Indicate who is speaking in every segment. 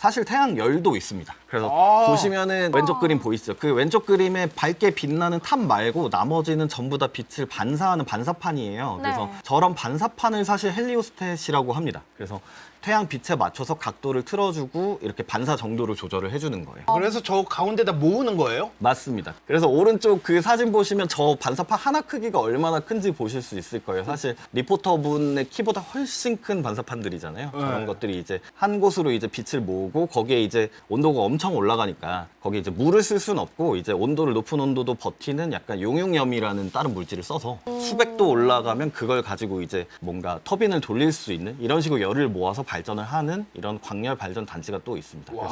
Speaker 1: 사실 태양열도 있습니다. 그래서
Speaker 2: 아.
Speaker 1: 보시면은 왼쪽 그림 보이시죠? 그 왼쪽 그림에 밝게 빛나는 탑 말고 나머지는 전부 다 빛을 반사하는 반사판이에요.
Speaker 3: 네.
Speaker 1: 그래서 저런 반사판을 사실 헬리오스탯이라고 합니다. 그래서 태양 빛에 맞춰서 각도를 틀어주고 이렇게 반사 정도를 조절을 해주는 거예요.
Speaker 2: 그래서 저 가운데다 모으는 거예요?
Speaker 1: 맞습니다. 그래서 오른쪽 그 사진 보시면 저 반사판 하나 크기가 얼마나 큰지 보실 수 있을 거예요. 사실 리포터분의 키보다 훨씬 큰 반사판들이잖아요. 저런 것들이 이제 한 곳으로 이제 빛을 모으고 거기에 이제 온도가 엄청 올라가니까 거기에 이제 물을 쓸 수는 없고 이제 온도를 높은 온도도 버티는 약간 용융염이라는 다른 물질을 써서 수백 도 올라가면 그걸 가지고 이제 뭔가 터빈을 돌릴 수 있는 이런 식으로 열을 모아서 발전을 하는 이런 광열 발전 단지가 또 있습니다.
Speaker 2: 와.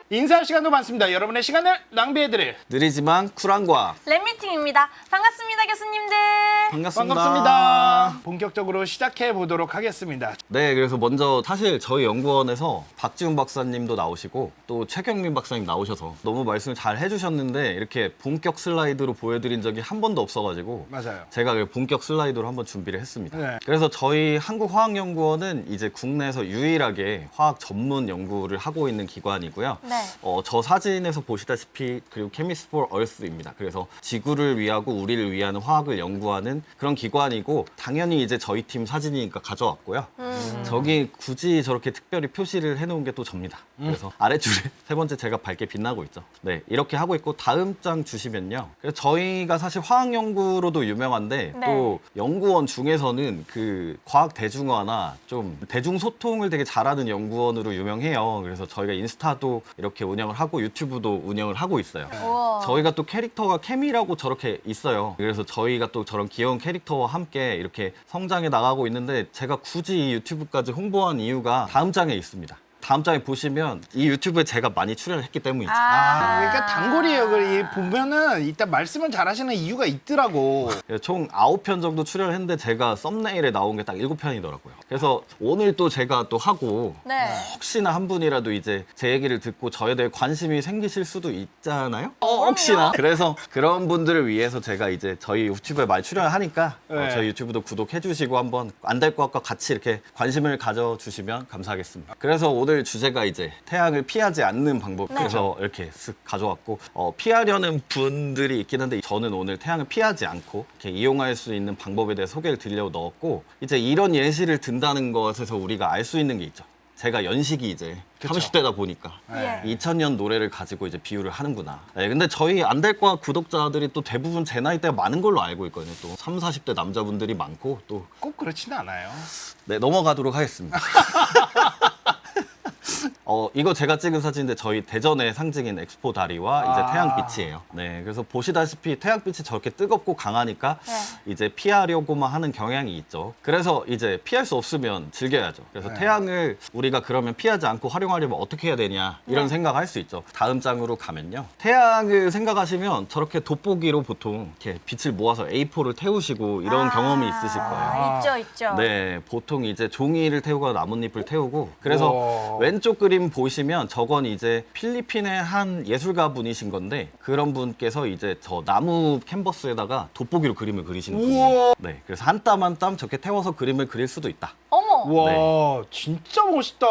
Speaker 2: 인사할 시간도 많습니다. 여러분의 시간을 낭비해드릴
Speaker 1: 느리지만 쿨한 과학
Speaker 3: 랩미팅입니다. 반갑습니다, 교수님들.
Speaker 1: 반갑습니다.
Speaker 2: 반갑습니다. 본격적으로 시작해 보도록 하겠습니다.
Speaker 1: 네, 그래서 먼저 사실 저희 연구원에서 박지훈 박사님도 나오시고 또 최경민 박사님 나오셔서 너무 말씀을 잘 해주셨는데 이렇게 본격 슬라이드로 보여드린 적이 한 번도 없어가지고
Speaker 2: 맞아요.
Speaker 1: 제가 그 본격 슬라이드로 한번 준비를 했습니다.
Speaker 2: 네.
Speaker 1: 그래서 저희 한국화학연구원은 이제 국내에서 유일하게 화학 전문 연구를 하고 있는 기관이고요.
Speaker 3: 네.
Speaker 1: 저 사진에서 보시다시피 그리고 케미스트 포 얼스입니다. 그래서 지구를 위하고 우리를 위한 화학을 연구하는 그런 기관이고 당연히 이제 저희 팀 사진이니까 가져왔고요. 저기 굳이 저렇게 특별히 표시를 해놓은 게 또 접니다. 그래서 아래줄에 세 번째 제가 밝게 빛나고 있죠. 네, 이렇게 하고 있고 다음 장 주시면요. 그래서 저희가 사실 화학 연구로도 유명한데
Speaker 3: 네.
Speaker 1: 또 연구원 중에서는 그 과학 대중화나 좀 대중 소통을 되게 잘하는 연구원으로 유명해요. 그래서 저희가 인스타도 이렇게 운영을 하고 유튜브도 운영을 하고 있어요.
Speaker 3: 우와.
Speaker 1: 저희가 또 캐릭터가 케미라고 저렇게 있어요. 그래서 저희가 또 저런 귀여운 캐릭터와 함께 이렇게 성장해 나가고 있는데 제가 굳이 이 유튜브까지 홍보한 이유가 다음 장에 있습니다. 다음 장에 보시면 이 유튜브에 제가 많이 출연을 했기 때문이죠.
Speaker 2: 그러니까 단골이에요. 이 보면은 이따 말씀을 잘하시는 이유가 있더라고.
Speaker 1: 총 9편 정도 출연을 했는데 제가 썸네일에 나온 게 딱 7편이더라고요. 그래서 오늘 또 제가 또 하고
Speaker 3: 네.
Speaker 1: 혹시나 한 분이라도 이제 제 얘기를 듣고 저에 대해 관심이 생기실 수도 있잖아요? 혹시나. 그래서 그런 분들을 위해서 제가 이제 저희 유튜브에 많이 출연을 하니까
Speaker 2: 네.
Speaker 1: 저희 유튜브도 구독해 주시고 한번 안 될 것과 같이 이렇게 관심을 가져주시면 감사하겠습니다. 그래서 오늘 주제가 이제 태양을 피하지 않는 방법. 그래서 이렇게 쓱 가져왔고 피하려는 분들이 있긴 한데 저는 오늘 태양을 피하지 않고 이렇게 이용할 수 있는 방법에 대해 소개를 드리려고 넣었고 이제 이런 예시를 든다는 것에서 우리가 알 수 있는 게 있죠. 제가 연식이 이제
Speaker 2: 그쵸.
Speaker 1: 30대다 보니까
Speaker 3: 예.
Speaker 1: 2000년 노래를 가지고 이제 비유를 하는구나. 네, 근데 저희 안될과 구독자들이 또 대부분 제 나이대가 많은 걸로 알고 있거든요. 또 30, 40대 남자분들이 많고 또
Speaker 2: 꼭 그렇지는 않아요.
Speaker 1: 네, 넘어가도록 하겠습니다. 이거 제가 찍은 사진인데 저희 대전의 상징인 엑스포 다리와 이제 태양빛이에요. 네, 그래서 보시다시피 태양빛이 저렇게 뜨겁고 강하니까
Speaker 3: 네.
Speaker 1: 이제 피하려고만 하는 경향이 있죠. 그래서 이제 피할 수 없으면 즐겨야죠. 그래서 태양을 우리가 그러면 피하지 않고 활용하려면 어떻게 해야 되냐 이런 생각을 할 수 있죠. 다음 장으로 가면요. 태양을 생각하시면 저렇게 돋보기로 보통 이렇게 빛을 모아서 A4를 태우시고 이런 경험이 있으실 거예요.
Speaker 3: 있죠, 있죠.
Speaker 1: 네, 보통 이제 종이를 태우거나 나뭇잎을 태우고 그래서
Speaker 2: 우와.
Speaker 1: 왼쪽 그림 보시면 저건 이제 필리핀의 한 예술가 분이신 건데 그런 분께서 이제 저 나무 캔버스에다가 돋보기로 그림을 그리시는 분이에요. 네, 그래서 한 땀 한 땀 저렇게 태워서 그림을 그릴 수도 있다.
Speaker 3: 어머.
Speaker 2: 와, 진짜 멋있다.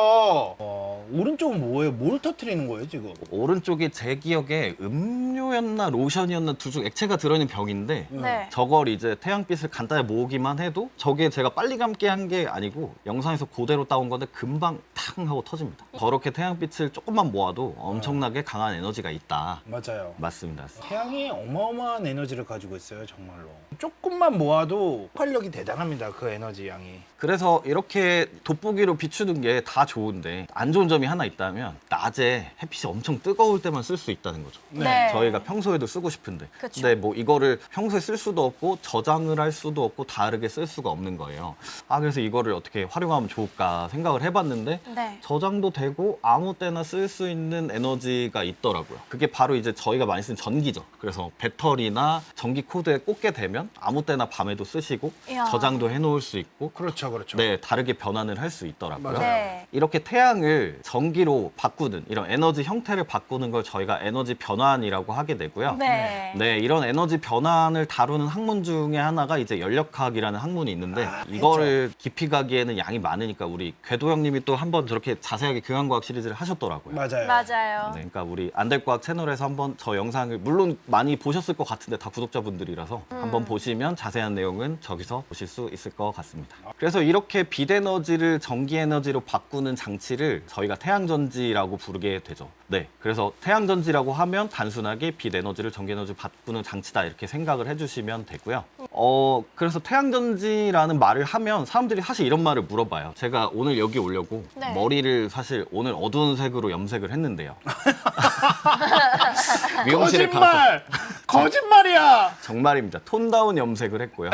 Speaker 2: 오른쪽은 뭐예요? 뭘 터트리는 거예요, 지금?
Speaker 1: 오른쪽이 제 기억에 음료였나 로션이었나 둘 중 액체가 들어있는 병인데
Speaker 3: 네.
Speaker 1: 저걸 이제 태양빛을 간단히 모으기만 해도 저게 제가 빨리 감게 한 게 아니고 영상에서 그대로 따온 건데 금방 탕 하고 터집니다. 저렇게 태양빛을 조금만 모아도 엄청나게 강한 에너지가 있다.
Speaker 2: 맞아요.
Speaker 1: 맞습니다.
Speaker 2: 태양이 어마어마한 에너지를 가지고 있어요, 정말로. 조금만 모아도 폭발력이 대단합니다, 그 에너지 양이.
Speaker 1: 그래서 이렇게 돋보기로 비추는 게 다 좋은데 안 좋은 점이 하나 있다면 낮에 햇빛이 엄청 뜨거울 때만 쓸 수 있다는 거죠.
Speaker 3: 네.
Speaker 1: 저희가 평소에도 쓰고 싶은데
Speaker 3: 그쵸.
Speaker 1: 근데 뭐 이거를 평소에 쓸 수도 없고 저장을 할 수도 없고 다르게 쓸 수가 없는 거예요. 그래서 이거를 어떻게 활용하면 좋을까 생각을 해봤는데
Speaker 3: 네.
Speaker 1: 저장도 되고 아무 때나 쓸 수 있는 에너지가 있더라고요. 그게 바로 이제 저희가 많이 쓰는 전기죠. 그래서 배터리나 전기 코드에 꽂게 되면 아무 때나 밤에도 쓰시고
Speaker 3: 이야.
Speaker 1: 저장도 해놓을 수 있고
Speaker 2: 그렇죠, 그렇죠.
Speaker 1: 네, 다르게 변환을 할 수 있더라고요.
Speaker 2: 맞아요.
Speaker 3: 네.
Speaker 1: 이렇게 태양을 에너지를 전기로 바꾸는 이런 에너지 형태를 바꾸는 걸 저희가 에너지 변환이라고 하게 되고요.
Speaker 3: 네.
Speaker 1: 네, 이런 에너지 변환을 다루는 학문 중에 하나가 이제 연력학이라는 학문이 있는데 이거를 깊이 가기에는 양이 많으니까 우리 궤도 형님이 또 한번 저렇게 자세하게 교양과학 시리즈를 하셨더라고요.
Speaker 2: 맞아요.
Speaker 3: 맞아요.
Speaker 1: 네, 그러니까 우리 안될과학 채널에서 한번 저 영상을 물론 많이 보셨을 것 같은데 다 구독자분들이라서 한번 보시면 자세한 내용은 저기서 보실 수 있을 것 같습니다. 그래서 이렇게 빛 에너지를 전기 에너지로 바꾸는 장치를 저희가 태양전지라고 부르게 되죠. 네, 그래서 태양전지라고 하면 단순하게 빛 에너지를 전기 에너지로 바꾸는 장치다 이렇게 생각을 해주시면 되고요. 그래서 태양전지라는 말을 하면 사람들이 사실 이런 말을 물어봐요. 제가 오늘 여기 오려고
Speaker 3: 네.
Speaker 1: 머리를 사실 오늘 어두운 색으로 염색을 했는데요. 미용실에 가서
Speaker 2: 거짓말이야.
Speaker 1: 정말입니다. 톤다운 염색을 했고요.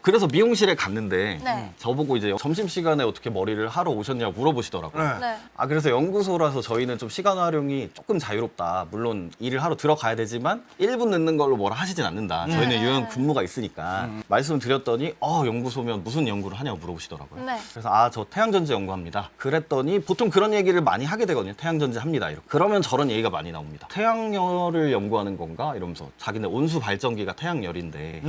Speaker 1: 그래서 미용실에 갔는데
Speaker 3: 네.
Speaker 1: 저보고 이제 점심시간에 어떻게 머리를 하러 오셨냐고 물어보시더라고요.
Speaker 2: 네.
Speaker 3: 네.
Speaker 1: 그래서 연구소라서 저희는 좀 시간 활용이 조금 자유롭다. 물론 일을 하러 들어가야 되지만 1분 늦는 걸로 뭐라 하시진 않는다. 저희는 유연 근무가 있으니까 말씀을 드렸더니 연구소면 무슨 연구를 하냐고 물어보시더라고요.
Speaker 3: 네.
Speaker 1: 그래서 저 태양전지 연구합니다. 그랬더니 보통 그런 얘기를 많이 하게 되거든요. 태양전지 합니다. 이렇게. 그러면 저런 얘기가 많이 나옵니다. 태양열을 연구하는 건가? 이러면서 자기네 온수 발전기가 태양열인데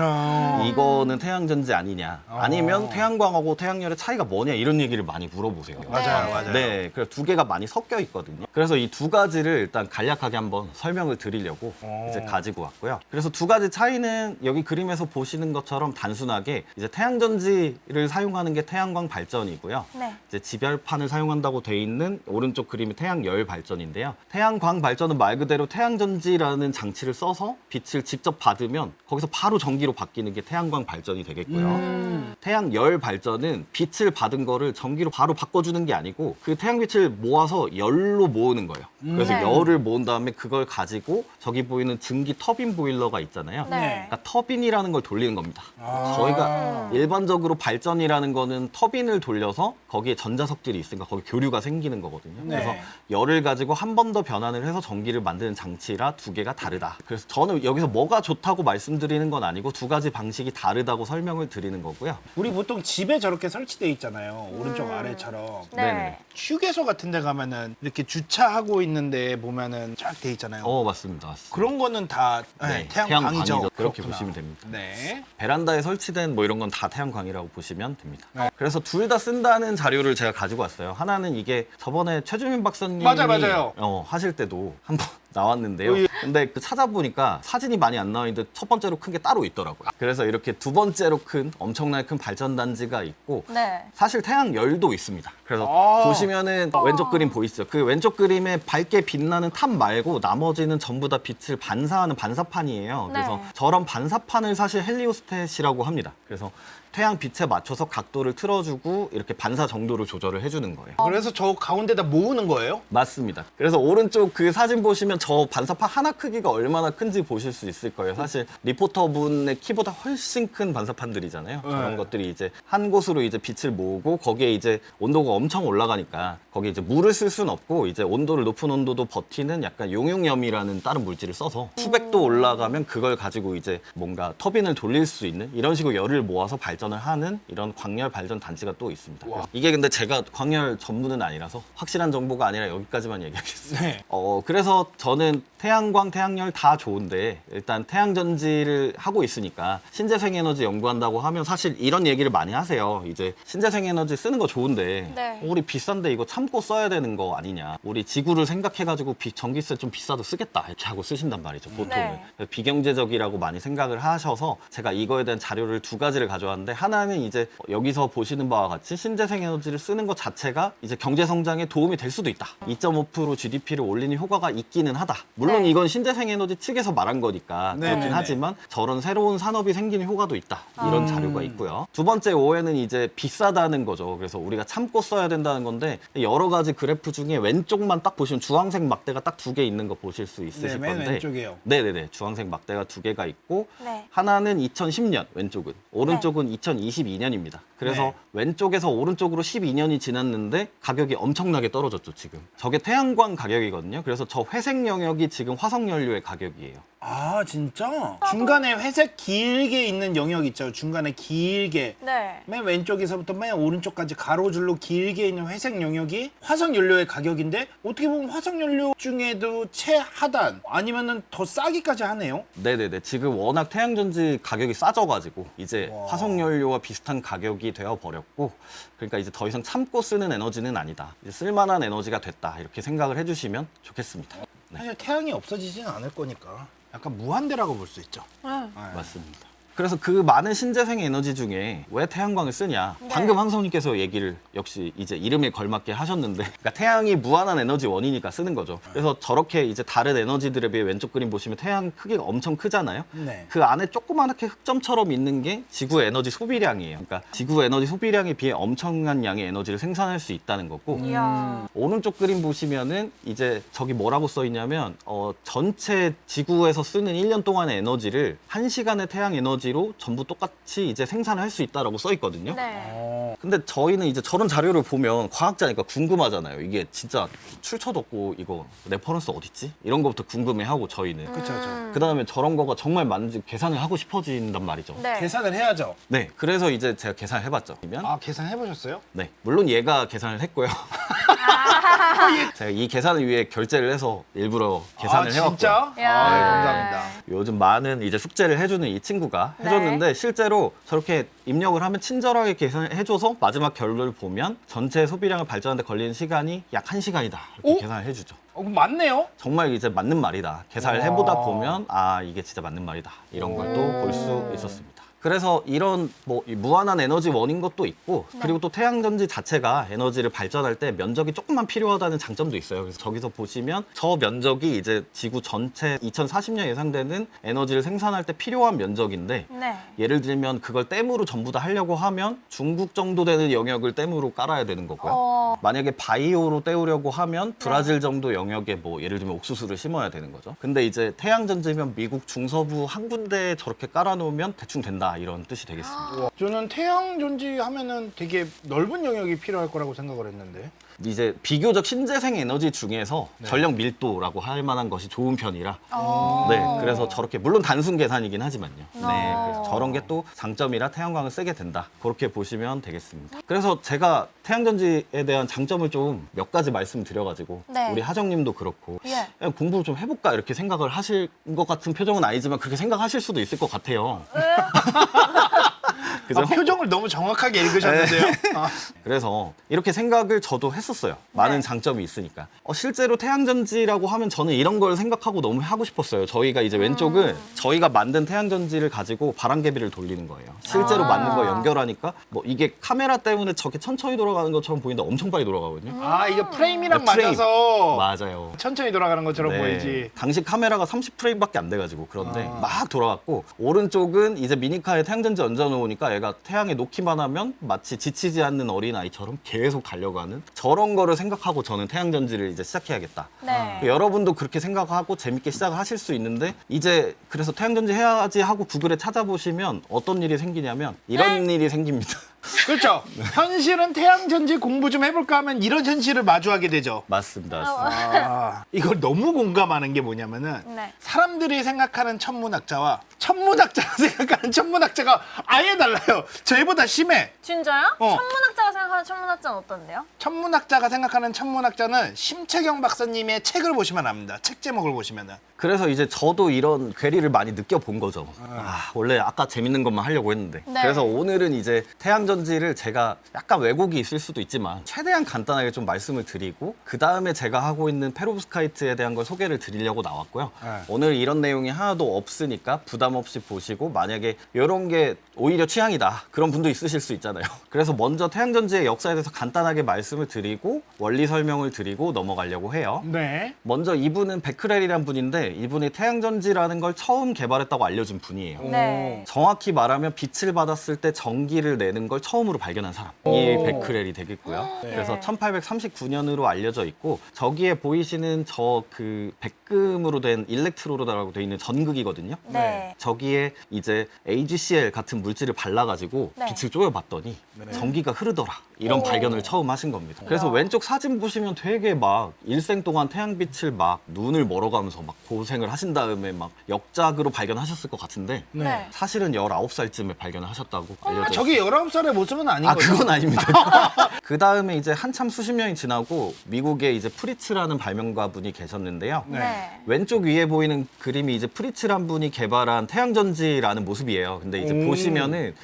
Speaker 1: 이거는 태양전지 아니냐? 아니면 태양광하고 태양열의 차이가 뭐냐? 이런 얘기를 많이 물어보세요.
Speaker 2: 맞아요,
Speaker 3: 네.
Speaker 2: 맞아요.
Speaker 1: 네, 그래서 두 개가 많이 섞여 있거든요. 그래서 이 두 가지를 일단 간략하게 한번 설명을 드리려고 이제 가지고 왔고요. 그래서 두 가지 차이는 여기 그림에서 보시는 것처럼 단순하게 이제 태양전지를 사용하는 게 태양광 발전이고요.
Speaker 3: 네.
Speaker 1: 이제 지별판을 사용한다고 돼 있는 오른쪽 그림이 태양열 발전인데요. 태양광 발전은 말 그대로 태양전지라는 장치를 써서 빛을 직접 받으면 거기서 바로 전기로 바뀌는 게 태양광 발전이 되겠고요. 태양열 발전은 빛을 받은 거를 전기로 바로 바꿔주는 게 아니고 그 태양빛을 모아서 열로 모으는 거예요. 그래서
Speaker 3: 네.
Speaker 1: 열을 모은 다음에 그걸 가지고 저기 보이는 증기 터빈 보일러가 있잖아요.
Speaker 3: 네.
Speaker 1: 그러니까 터빈이라는 걸 돌리는 겁니다. 저희가 일반적으로 발전이라는 거는 터빈을 돌려서 거기에 전자석들이 있으니까 거기 교류가 생기는 거거든요.
Speaker 2: 네.
Speaker 1: 그래서 열을 가지고 한 번 더 변환을 해서 전기를 만드는 장치라 두 개가 다르다. 그래서 저는 여기서 뭐가 좋다고 말씀드리는 건 아니고 두 가지 방식이 다르다고 설명을 드리는 거고요.
Speaker 2: 우리 보통 집에 저렇게 설치돼 있잖아요. 오른쪽 아래처럼.
Speaker 3: 네.
Speaker 1: 네네.
Speaker 2: 휴게소 같은 데 가면은 이렇게 주차하고 있는데 보면은 쫙 돼 있잖아요.
Speaker 1: 맞습니다. 맞습니다.
Speaker 2: 그런 거는 다
Speaker 1: 네,
Speaker 2: 태양광이죠.
Speaker 1: 그렇게
Speaker 2: 그렇구나.
Speaker 1: 보시면 됩니다.
Speaker 2: 네.
Speaker 1: 베란다에 설치된 뭐 이런 건 다 태양광이라고 보시면 됩니다.
Speaker 2: 네.
Speaker 1: 그래서 둘 다 쓴다는 자료를 제가 가지고 왔어요. 하나는 이게 저번에 최주민 박사님이
Speaker 2: 맞아요.
Speaker 1: 하실 때도 한번 나왔는데요.
Speaker 2: 예.
Speaker 1: 근데 찾아보니까 사진이 많이 안 나와 있는데 첫 번째로 큰 게 따로 있더라고요. 그래서 이렇게 두 번째로 큰 엄청나게 큰 발전단지가 있고
Speaker 3: 네.
Speaker 1: 사실 태양열도 있습니다. 그래서
Speaker 2: 아.
Speaker 1: 보시면은 왼쪽 그림 보이시죠? 그 왼쪽 그림에 밝게 빛나는 탑 말고 나머지는 전부 다 빛을 반사하는 반사판이에요.
Speaker 3: 네.
Speaker 1: 그래서 저런 반사판을 사실 헬리오스탯이라고 합니다. 그래서 태양 빛에 맞춰서 각도를 틀어주고 이렇게 반사 정도를 조절을 해주는 거예요.
Speaker 2: 그래서 저 가운데다 모으는 거예요?
Speaker 1: 맞습니다. 그래서 오른쪽 그 사진 보시면 저 반사판 하나 크기가 얼마나 큰지 보실 수 있을 거예요. 사실 리포터 분의 키보다 훨씬 큰 반사판들이잖아요. 저런
Speaker 2: 네.
Speaker 1: 것들이 이제 한 곳으로 이제 빛을 모으고 거기에 이제 온도가 엄청 올라가니까 거기에 이제 물을 쓸 수는 없고 이제 온도를 높은 온도도 버티는 약간 용융염이라는 다른 물질을 써서 수백도 올라가면 그걸 가지고 이제 뭔가 터빈을 돌릴 수 있는 이런 식으로 열을 모아서 발전을 하는 이런 광열 발전 단지가 또 있습니다.
Speaker 2: 와.
Speaker 1: 이게 근데 제가 광열 전문은 아니라서 확실한 정보가 아니라 여기까지만 얘기하겠습니다.
Speaker 2: 네.
Speaker 1: 그래서 저는 태양광, 태양열 다 좋은데 일단 태양전지를 하고 있으니까 신재생 에너지 연구한다고 하면 사실 이런 얘기를 많이 하세요. 이제 신재생 에너지 쓰는 거 좋은데
Speaker 3: 네.
Speaker 1: 우리 비싼데 이거 참고 써야 되는 거 아니냐. 우리 지구를 생각해가지고 전기세 좀 비싸도 쓰겠다 이렇게 하고 쓰신단 말이죠. 보통은.
Speaker 3: 네.
Speaker 1: 그래서 비경제적이라고 많이 생각을 하셔서 제가 이거에 대한 자료를 두 가지를 가져왔는데 하나는 이제 여기서 보시는 바와 같이 신재생 에너지를 쓰는 것 자체가 이제 경제 성장에 도움이 될 수도 있다. 2.5% GDP를 올리는 효과가 있기는 하다. 물론
Speaker 3: 네.
Speaker 1: 이건 신재생 에너지 측에서 말한 거니까
Speaker 2: 네,
Speaker 1: 그렇긴
Speaker 2: 네,
Speaker 1: 하지만 저런 새로운 산업이 생기는 효과도 있다. 이런 자료가 있고요. 두 번째 오해는 이제 비싸다는 거죠. 그래서 우리가 참고 써야 된다는 건데 여러 가지 그래프 중에 왼쪽만 딱 보시면 주황색 막대가 딱 두 개 있는 거 보실 수 있으실
Speaker 2: 맨
Speaker 1: 건데
Speaker 2: 왼쪽이에요.
Speaker 1: 네네네. 주황색 막대가 두 개가 있고
Speaker 3: 네.
Speaker 1: 하나는 2010년 왼쪽은 오른쪽은 2022년입니다. 그래서
Speaker 2: 네.
Speaker 1: 왼쪽에서 오른쪽으로 12년이 지났는데 가격이 엄청나게 떨어졌죠 지금. 저게 태양광 가격이거든요. 그래서 저 회색 영역이 지금 화석 연료의 가격이에요.
Speaker 2: 아 진짜? 중간에 회색 길게 있는 영역 있죠. 중간에 길게
Speaker 3: 네.
Speaker 2: 맨 왼쪽에서부터 맨 오른쪽까지 가로줄로 길게 있는 회색 영역이 화석연료의 가격인데 어떻게 보면 화석연료 중에도 최하단 아니면은 더 싸기까지 하네요.
Speaker 1: 네네네. 지금 워낙 태양전지 가격이 싸져가지고 이제
Speaker 2: 와.
Speaker 1: 화석연료와 비슷한 가격이 되어 버렸고, 그러니까 이제 더 이상 참고 쓰는 에너지는 아니다. 이제 쓸만한 에너지가 됐다. 이렇게 생각을 해주시면 좋겠습니다. 네,
Speaker 2: 사실 태양이 없어지진 않을 거니까 약간 무한대라고 볼 수 있죠.
Speaker 3: 네.
Speaker 2: 네.
Speaker 1: 맞습니다. 그래서 그 많은 신재생 에너지 중에 왜 태양광을 쓰냐?
Speaker 3: 네.
Speaker 1: 방금 황성님께서 얘기를 역시 이제 이름에 걸맞게 하셨는데, 그러니까 태양이 무한한 에너지 원이니까 쓰는 거죠. 그래서 저렇게 이제 다른 에너지들에 비해 왼쪽 그림 보시면 태양 크기가 엄청 크잖아요.
Speaker 2: 네.
Speaker 1: 그 안에 조그맣게 흑점처럼 있는 게 지구 에너지 소비량이에요. 그러니까 지구 에너지 소비량에 비해 엄청난 양의 에너지를 생산할 수 있다는 거고,
Speaker 3: 이야.
Speaker 1: 오른쪽 그림 보시면은 이제 저기 뭐라고 써 있냐면 전체 지구에서 쓰는 1년 동안의 에너지를 1시간의 태양 에너지로 전부 똑같이 이제 생산할 수 있다라고 써 있거든요.
Speaker 3: 네.
Speaker 1: 근데 저희는 이제 저런 자료를 보면 과학자니까 궁금하잖아요. 이게 진짜 출처도 없고 이거 레퍼런스 어딨지? 이런 거부터 궁금해하고 저희는.
Speaker 2: 그쵸, 그쵸.
Speaker 1: 그다음에 저런 거가 정말 맞는지 계산을 하고 싶어진단 말이죠.
Speaker 3: 네.
Speaker 2: 계산을 해야죠.
Speaker 1: 네, 그래서 이제 제가 계산을 해봤죠. 그러면
Speaker 2: 아 계산해 보셨어요?
Speaker 1: 네, 물론 얘가 계산을 했고요. 제가 이 계산을 위해 결제를 해서 일부러 계산을
Speaker 2: 아,
Speaker 1: 해왔고요.
Speaker 2: 진짜?
Speaker 3: 야.
Speaker 2: 아, 네, 감사합니다.
Speaker 1: 요즘 많은 이제 숙제를 해주는 이 친구가
Speaker 3: 네.
Speaker 1: 해줬는데 실제로 저렇게 입력을 하면 친절하게 계산해줘서 마지막 결론을 보면 전체 소비량을 발전하는데 걸리는 시간이 약 1시간이다 이렇게
Speaker 2: 오?
Speaker 1: 계산을 해주죠.
Speaker 2: 그럼 맞네요.
Speaker 1: 정말 이제 맞는 말이다. 계산을
Speaker 2: 와.
Speaker 1: 해보다 보면 아 이게 진짜 맞는 말이다. 이런 걸 또 볼 수 있었습니다. 그래서 이런 뭐이 무한한 에너지 원인 것도 있고, 그리고 또 태양전지 자체가 에너지를 발전할 때 면적이 조금만 필요하다는 장점도 있어요. 그래서 저기서 보시면 저 면적이 이제 지구 전체 2040년 예상되는 에너지를 생산할 때 필요한 면적인데,
Speaker 3: 네.
Speaker 1: 예를 들면 그걸 댐으로 전부 다 하려고 하면 중국 정도 되는 영역을 댐으로 깔아야 되는 거고요. 만약에 바이오로 때우려고 하면 브라질 정도 영역에 뭐 예를 들면 옥수수를 심어야 되는 거죠. 근데 이제 태양전지면 미국 중서부 한 군데에 저렇게 깔아놓으면 대충 된다 이런 뜻이 되겠습니다.
Speaker 2: 저는 태양 전지 하면은 되게 넓은 영역이 필요할 거라고 생각을 했는데.
Speaker 1: 이제 비교적 신재생 에너지 중에서 전력 밀도라고 할 만한 것이 좋은 편이라 네, 그래서 저렇게 물론 단순 계산이긴 하지만요. 네, 그래서 저런 게 또 장점이라 태양광을 쓰게 된다. 그렇게 보시면 되겠습니다. 그래서 제가 태양전지에 대한 장점을 좀 몇 가지 말씀드려가지고
Speaker 3: 네.
Speaker 1: 우리 하정님도 그렇고
Speaker 3: 예.
Speaker 1: 그냥 공부를 좀 해볼까 이렇게 생각을 하실 것 같은 표정은 아니지만 그렇게 생각하실 수도 있을 것 같아요. 그죠?
Speaker 2: 아, 표정을 너무 정확하게 읽으셨는데요. 아.
Speaker 1: 그래서 이렇게 생각을 저도 했었어요. 많은
Speaker 3: 네.
Speaker 1: 장점이 있으니까. 실제로 태양전지라고 하면 저는 이런 걸 생각하고 너무 하고 싶었어요. 저희가 이제 왼쪽은 저희가 만든 태양전지를 가지고 바람개비를 돌리는 거예요. 실제로 맞는 거 연결하니까 뭐 이게 카메라 때문에 저렇게 천천히 돌아가는 것처럼 보이는데 엄청 빨리 돌아가거든요.
Speaker 2: 아 이게 프레임이랑
Speaker 1: 프레임.
Speaker 2: 맞아서
Speaker 1: 맞아요.
Speaker 2: 천천히 돌아가는 것처럼
Speaker 1: 네.
Speaker 2: 보이지.
Speaker 1: 당시 카메라가 30프레임밖에 안 돼가지고 그런데 막 돌아갔고, 오른쪽은 이제 미니카에 태양전지 얹어놓으니까 얘가 태양에 놓기만 하면 마치 지치지 않는 어린아이처럼 계속 달려가는 저런 거를 생각하고 저는 태양전지를 이제 시작해야겠다.
Speaker 3: 네.
Speaker 1: 여러분도 그렇게 생각하고 재밌게 시작을 하실 수 있는데, 이제 그래서 태양전지 해야지 하고 구글에 찾아보시면 어떤 일이 생기냐면 이런 일이 생깁니다.
Speaker 2: 그렇죠. 현실은 태양 전지 공부 좀 해볼까 하면 이런 현실을 마주하게 되죠.
Speaker 1: 맞습니다.
Speaker 2: 이걸 너무 공감하는 게 뭐냐면은
Speaker 3: 네.
Speaker 2: 사람들이 생각하는 천문학자와 천문학자가 생각하는 천문학자가 아예 달라요. 저희보다 심해.
Speaker 3: 진짜요?
Speaker 2: 어.
Speaker 3: 천문학자가 생각하는 천문학자는 어떤데요?
Speaker 2: 천문학자가 생각하는 천문학자는 심채경 박사님의 책을 보시면 압니다. 책 제목을 보시면은.
Speaker 1: 그래서 이제 저도 이런 괴리를 많이 느껴본 거죠. 원래 아까 재밌는 것만 하려고 했는데.
Speaker 3: 네.
Speaker 1: 그래서 오늘은 이제 태양전지를 제가 약간 왜곡이 있을 수도 있지만 최대한 간단하게 좀 말씀을 드리고, 그 다음에 제가 하고 있는 페로브스카이트에 대한 걸 소개를 드리려고 나왔고요.
Speaker 2: 네.
Speaker 1: 오늘 이런 내용이 하나도 없으니까 부담 없이 보시고, 만약에 이런 게 오히려 취향이다 그런 분도 있으실 수 있잖아요. 그래서 먼저 태양전지의 역사에 대해서 간단하게 말씀을 드리고 원리 설명을 드리고 넘어가려고 해요.
Speaker 2: 네.
Speaker 1: 먼저 이분은 베크렐이라는 분인데, 이분이 태양전지라는 걸 처음 개발했다고 알려진 분이에요.
Speaker 3: 네.
Speaker 1: 정확히 말하면 빛을 받았을 때 전기를 내는 걸 처음으로 발견한 사람이
Speaker 2: 오.
Speaker 1: 베크렐이 되겠고요.
Speaker 3: 네.
Speaker 1: 그래서 1839년으로 알려져 있고 저기에 보이시는 저 그 백금으로 된 일렉트로드라고 되어 있는 전극이거든요.
Speaker 3: 네.
Speaker 1: 저기에 이제 AgCl 같은 물질을 발라가지고
Speaker 3: 네.
Speaker 1: 빛을 쪼여봤더니
Speaker 2: 네.
Speaker 1: 전기가 흐르더라. 이런
Speaker 3: 오.
Speaker 1: 발견을 처음 하신 겁니다. 그래서
Speaker 3: 이야.
Speaker 1: 왼쪽 사진 보시면 되게 막 일생 동안 태양빛을 막 눈을 멀어가면서 막 고생을 하신 다음에 막 역작으로 발견하셨을 것 같은데
Speaker 3: 네.
Speaker 1: 사실은 19살쯤에 발견을 하셨다고 알려져 있어요.
Speaker 2: 저게 19살의 모습은 아닌
Speaker 1: 아,
Speaker 2: 거죠?
Speaker 1: 그건 아닙니다. 그 다음에 이제 한참 수십 년이 지나고 미국에 이제 프리츠라는 발명가 분이 계셨는데요.
Speaker 2: 네.
Speaker 3: 네.
Speaker 1: 왼쪽 위에 보이는 그림이 이제 프리츠란 분이 개발한 태양전지라는 모습이에요. 근데 이제
Speaker 2: 오.
Speaker 1: 보시면은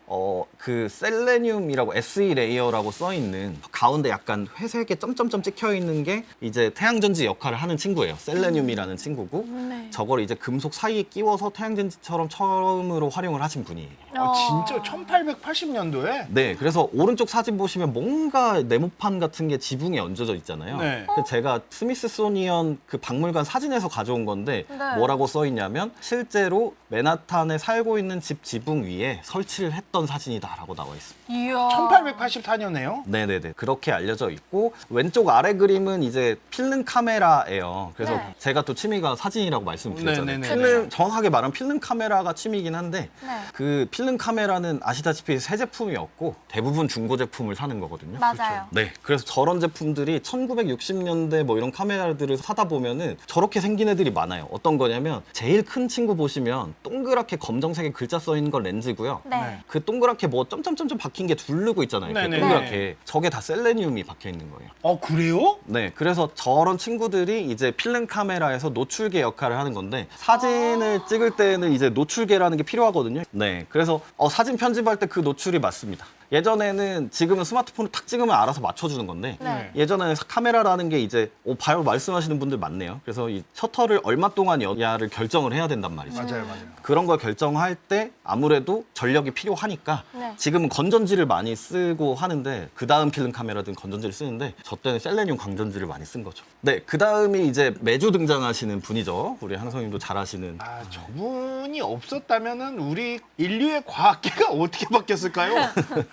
Speaker 1: 그 셀레늄이라고 SE 레이어라고 써 있는 가운데 약간 회색에 점점점 찍혀 있는 게 이제 태양전지 역할을 하는 친구예요. 셀레늄이라는 친구고
Speaker 3: 네.
Speaker 1: 저걸 이제 금속 사이에 끼워서 태양전지처럼 처음으로 활용을 하신 분이에요.
Speaker 2: 진짜 1880년도에?
Speaker 1: 네, 그래서 오른쪽 사진 보시면 뭔가 네모판 같은 게 지붕에 얹어져 있잖아요.
Speaker 2: 네.
Speaker 1: 그 제가 스미스소니언 그 박물관 사진에서 가져온 건데
Speaker 3: 네.
Speaker 1: 뭐라고 써 있냐면 실제로 맨하탄에 살고 있는 집 지붕 위에 설치를 했던 사진이다라고 나와 있습니다.
Speaker 3: 이야.
Speaker 2: 1884년에요?
Speaker 1: 네네네, 그렇게 알려져 있고 왼쪽 아래 그림은 이제 필름 카메라예요. 그래서
Speaker 3: 네.
Speaker 1: 제가 또 취미가 사진이라고 말씀드렸잖아요.
Speaker 2: 네네네.
Speaker 1: 필름, 정확하게 말하면 필름 카메라가 취미이긴 한데
Speaker 3: 네.
Speaker 1: 그 필름 카메라는 아시다시피 새 제품이 없고 대부분 중고 제품을 사는 거거든요.
Speaker 3: 맞아요.
Speaker 1: 네, 그래서 저런 제품들이 1960년대 뭐 이런 카메라들을 사다 보면은 저렇게 생긴 애들이 많아요. 어떤 거냐면 제일 큰 친구 보시면 동그랗게 검정색에 글자 써 있는 건 렌즈고요.
Speaker 3: 네.
Speaker 1: 그 동그랗게 뭐 점점점점 박힌 게 두르고 있잖아요. 이렇게
Speaker 2: 네네.
Speaker 1: 동그랗게. 저게 다 셀레늄이 박혀 있는 거예요.
Speaker 2: 그래요?
Speaker 1: 네, 그래서 저런 친구들이 이제 필름 카메라에서 노출계 역할을 하는 건데 사진을 찍을 때는 이제 노출계라는 게 필요하거든요. 네, 그래서 사진 편집할 때 그 노출이 맞습니다. 예전에는 지금은 스마트폰을 탁 찍으면 알아서 맞춰주는 건데
Speaker 3: 네.
Speaker 1: 예전에는 카메라라는 게 이제 바로 말씀하시는 분들 많네요. 그래서 이 셔터를 얼마 동안 여냐를 결정을 해야 된단 말이죠.
Speaker 2: 맞아요.
Speaker 1: 그런 걸 결정할 때 아무래도 전력이 필요하니까
Speaker 3: 네.
Speaker 1: 지금은 건전지를 많이 쓰고 하는데 그 다음 필름 카메라든 건전지를 쓰는데 저 때는 셀레늄 광전지를 많이 쓴 거죠. 네, 그 다음이 이제 매주 등장하시는 분이죠. 우리 항성님도 잘 아시는.
Speaker 2: 저분이 없었다면은 우리 인류의 과학계가 어떻게 바뀌었을까요?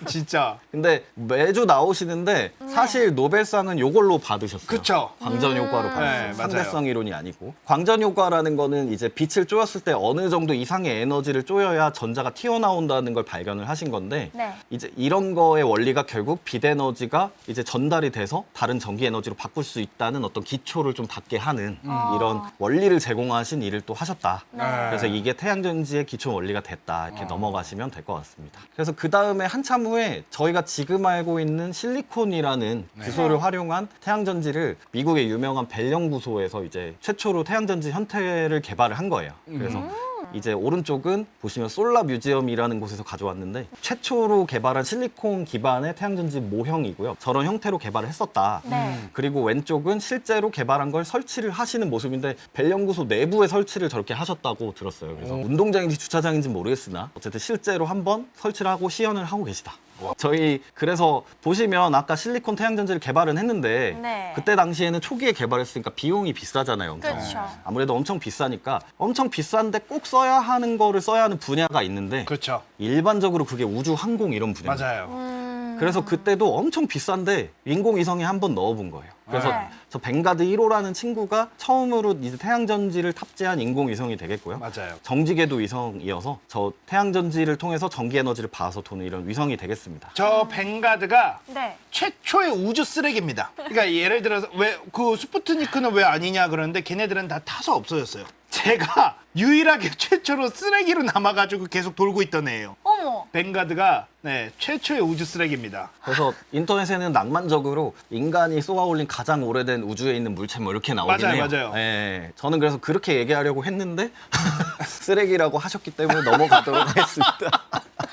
Speaker 2: 진짜.
Speaker 1: 근데 매주 나오시는데 사실 노벨상은 요걸로 받으셨어요.
Speaker 2: 그쵸.
Speaker 1: 광전 효과로
Speaker 2: 네,
Speaker 1: 받으셨어요.
Speaker 2: 맞아요.
Speaker 1: 상대성 이론이 아니고. 광전 효과라는 거는 이제 빛을 쪼였을 때 어느 정도 이상의 에너지를 쪼여야 전자가 튀어나온다는 걸 발견을 하신 건데
Speaker 3: 네.
Speaker 1: 이제 이런 거의 원리가 결국 빛 에너지가 이제 전달이 돼서 다른 전기 에너지로 바꿀 수 있다는 어떤 기초를 좀 닿게 하는 이런 원리를 제공하신 일을 또 하셨다.
Speaker 3: 네.
Speaker 1: 그래서 이게 태양전지의 기초 원리가 됐다. 이렇게 넘어가시면 될 것 같습니다. 그래서 그 다음에 한참 후에 저희가 지금 알고 있는 실리콘이라는 기술을 활용한 태양전지를 미국의 유명한 벨 연구소에서 이제 최초로 태양전지 현태를 개발을 한 거예요. 그래서 이제 오른쪽은 보시면 솔라 뮤지엄이라는 곳에서 가져왔는데 최초로 개발한 실리콘 기반의 태양전지 모형이고요. 저런 형태로 개발을 했었다.
Speaker 3: 네.
Speaker 1: 그리고 왼쪽은 실제로 개발한 걸 설치를 하시는 모습인데 벨 연구소 내부에 설치를 저렇게 하셨다고 들었어요. 그래서 운동장인지 주차장인지 모르겠으나 어쨌든 실제로 한번 설치를 하고 시연을 하고 계시다. 저희 그래서 보시면 아까 실리콘 태양전지를 개발은 했는데
Speaker 3: 네.
Speaker 1: 그때 당시에는 초기에 개발했으니까 비용이 비싸잖아요. 엄청.
Speaker 3: 그렇죠.
Speaker 1: 아무래도 엄청 비싸니까 엄청 비싼데 꼭 써야 하는 거를 써야 하는 분야가 있는데
Speaker 2: 그렇죠.
Speaker 1: 일반적으로 그게 우주 항공 이런 분야입니다.
Speaker 2: 맞아요.
Speaker 1: 그래서 그때도 엄청 비싼데 인공위성에 한번 넣어본 거예요. 그래서
Speaker 3: 네.
Speaker 1: 저 벵가드 1호라는 친구가 처음으로 이제 태양전지를 탑재한 인공위성이 되겠고요.
Speaker 2: 맞아요.
Speaker 1: 정지궤도 위성이어서 저 태양전지를 통해서 전기 에너지를 봐서 도는 이런 위성이 되겠습니다.
Speaker 2: 저 벵가드가
Speaker 3: 네.
Speaker 2: 최초의 우주 쓰레기입니다. 그러니까 예를 들어서 왜 그 스푸트니크는 왜 아니냐 그러는데 걔네들은 다 타서 없어졌어요. 제가 유일하게 최초로 쓰레기로 남아가지고 계속 돌고 있던 애예요.
Speaker 3: 어머.
Speaker 2: 벵가드가 최초의 우주 쓰레기입니다.
Speaker 1: 그래서 인터넷에는 낭만적으로 인간이 쏘아올린 가장 오래된 우주에 있는 물체 뭐 이렇게 나오긴
Speaker 2: 맞아요,
Speaker 1: 해요.
Speaker 2: 맞아요.
Speaker 1: 예, 저는 그래서 그렇게 얘기하려고 했는데 쓰레기라고 하셨기 때문에 넘어가도록 하겠습니다.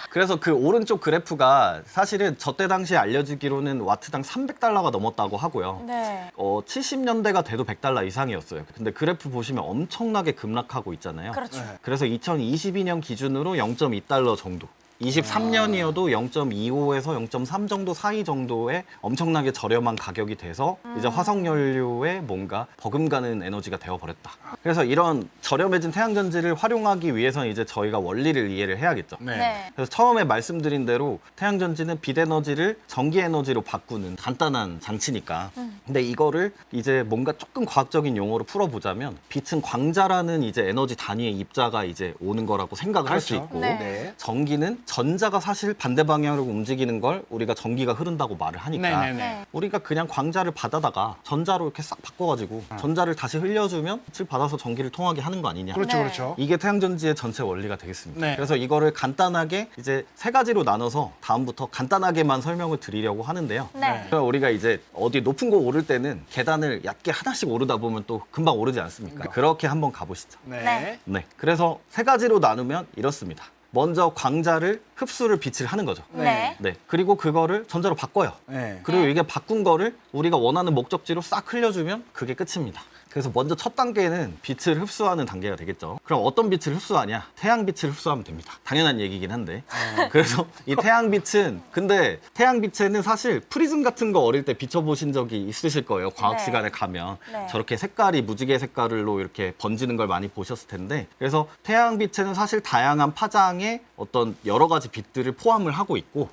Speaker 1: 그래서 그 오른쪽 그래프가 사실은 저때 당시에 알려지기로는 와트당 300달러가 넘었다고 하고요.
Speaker 3: 네.
Speaker 1: 70년대가 돼도 100달러 이상이었어요. 근데 그래프 보시면 엄청나게 급락하고 있잖아요.
Speaker 3: 그렇죠.
Speaker 2: 네.
Speaker 1: 그래서 2022년 기준으로 0.2달러 정도. 23년이어도 0.25에서 0.3 정도 사이 정도의 엄청나게 저렴한 가격이 돼서 이제 화석연료에 뭔가 버금가는 에너지가 되어버렸다. 그래서 이런 저렴해진 태양전지를 활용하기 위해서는 이제 저희가 원리를 이해를 해야겠죠.
Speaker 3: 네.
Speaker 1: 그래서 처음에 말씀드린 대로 태양전지는 빛에너지를 전기에너지로 바꾸는 간단한 장치니까. 근데 이거를 이제 뭔가 조금 과학적인 용어로 풀어보자면 빛은 광자라는 이제 에너지 단위의 입자가 이제 오는 거라고 생각을 할 수
Speaker 2: 그렇죠.
Speaker 1: 있고
Speaker 3: 네.
Speaker 1: 전기는 전자가 사실 반대 방향으로 움직이는 걸 우리가 전기가 흐른다고 말을 하니까
Speaker 2: 네네네.
Speaker 3: 네.
Speaker 1: 우리가 그냥 광자를 받아다가 전자로 이렇게 싹 바꿔가지고 전자를 다시 흘려주면 빛을 받아서 전기를 통하게 하는 거 아니냐.
Speaker 2: 그렇죠,
Speaker 3: 네.
Speaker 2: 그렇죠.
Speaker 1: 이게 태양전지의 전체 원리가 되겠습니다.
Speaker 2: 네.
Speaker 1: 그래서 이거를 간단하게 이제 세 가지로 나눠서 다음부터 간단하게만 설명을 드리려고 하는데요.
Speaker 3: 네.
Speaker 1: 그럼 우리가 이제 어디 높은 곳 오를 때는 계단을 얕게 하나씩 오르다 보면 또 금방 오르지 않습니까? 그렇게 한번 가보시죠.
Speaker 2: 네.
Speaker 1: 네. 그래서 세 가지로 나누면 이렇습니다. 먼저 광자를 흡수를 빛을 하는 거죠.
Speaker 3: 네.
Speaker 1: 네. 그리고 그거를 전자로 바꿔요.
Speaker 2: 네.
Speaker 1: 그리고 이게 바꾼 거를 우리가 원하는 목적지로 싹 흘려주면 그게 끝입니다. 그래서 먼저 첫 단계는 빛을 흡수하는 단계가 되겠죠. 그럼 어떤 빛을 흡수하냐? 태양빛을 흡수하면 됩니다. 당연한 얘기긴 한데. 그래서 이 태양빛은 근데 태양빛에는 사실 프리즘 같은 거 어릴 때 비춰보신 적이 있으실 거예요. 과학
Speaker 3: 네.
Speaker 1: 시간에 가면
Speaker 3: 네.
Speaker 1: 저렇게 색깔이 무지개 색깔로 이렇게 번지는 걸 많이 보셨을 텐데 그래서 태양빛에는 사실 다양한 파장의 어떤 여러 가지 빛들을 포함을 하고 있고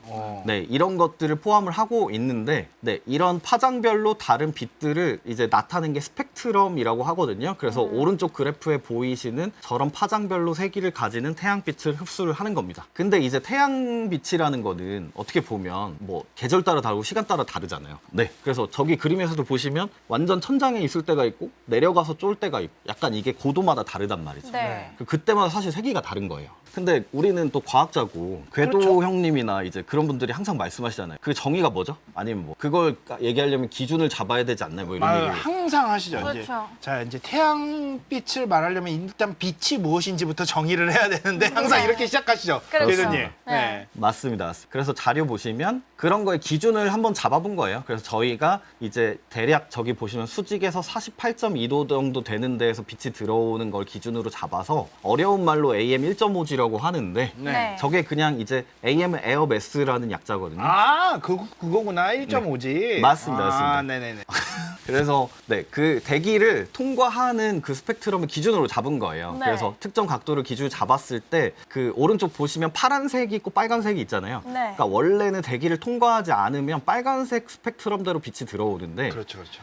Speaker 1: 네, 이런 것들을 포함을 하고 있는데 네, 이런 파장별로 다른 빛들을 이제 나타낸 게 스펙트럼이라고 하거든요. 그래서 오른쪽 그래프에 보이시는 저런 파장별로 세기를 가지는 태양빛을 흡수를 하는 겁니다. 근데 이제 태양빛이라는 거는 어떻게 보면 뭐 계절 따라 다르고 시간 따라 다르잖아요. 네. 그래서 저기 그림에서도 보시면 완전 천장에 있을 때가 있고 내려가서 쫄 때가 있고 약간 이게 고도마다 다르단 말이죠.
Speaker 3: 네.
Speaker 1: 그때마다 사실 세기가 다른 거예요. 근데 우리는 또 과학자고 궤도
Speaker 2: 그렇죠.
Speaker 1: 형님이나 이제 그런 분들이 항상 말씀하시잖아요. 그 정의가 뭐죠? 아니면 뭐 그걸 얘기하려면 기준을 잡아야 되지 않나요? 뭐 이런 얘기.
Speaker 2: 항상 하시죠. 이제.
Speaker 3: 그렇죠.
Speaker 2: 자, 이제 태양빛을 말하려면 일단 빛이 무엇인지부터 정의를 해야 되는데 항상
Speaker 3: 네.
Speaker 2: 이렇게 시작하시죠.
Speaker 3: 그렇죠.
Speaker 2: 교수님.
Speaker 3: 네.
Speaker 2: 네.
Speaker 1: 맞습니다. 그래서 자료 보시면 그런 거에 기준을 한번 잡아본 거예요. 그래서 저희가 이제 대략 저기 보시면 수직에서 48.2도 정도 되는 데에서 빛이 들어오는 걸 기준으로 잡아서 어려운 말로 AM 1.5G라고 하는데
Speaker 3: 네.
Speaker 1: 저게 그냥 이제 AM 에어 매스라는 약자거든요.
Speaker 2: 아, 그거구나. 1.5지.
Speaker 1: 맞습니다, 맞습니다.
Speaker 2: 아, 네네네.
Speaker 1: 그래서 네, 그 대기를 통과하는 그 스펙트럼을 기준으로 잡은 거예요.
Speaker 3: 네.
Speaker 1: 그래서 특정 각도를 기준으로 잡았을 때 그 오른쪽 보시면 파란색이 있고 빨간색이 있잖아요.
Speaker 3: 네.
Speaker 1: 그러니까 원래는 대기를 통과하지 않으면 빨간색 스펙트럼대로 빛이 들어오는데
Speaker 2: 그렇죠, 그렇죠.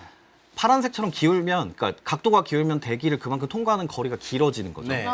Speaker 1: 파란색처럼 기울면 그러니까 각도가 기울면 대기를 그만큼 통과하는 거리가 길어지는 거죠.
Speaker 2: 네.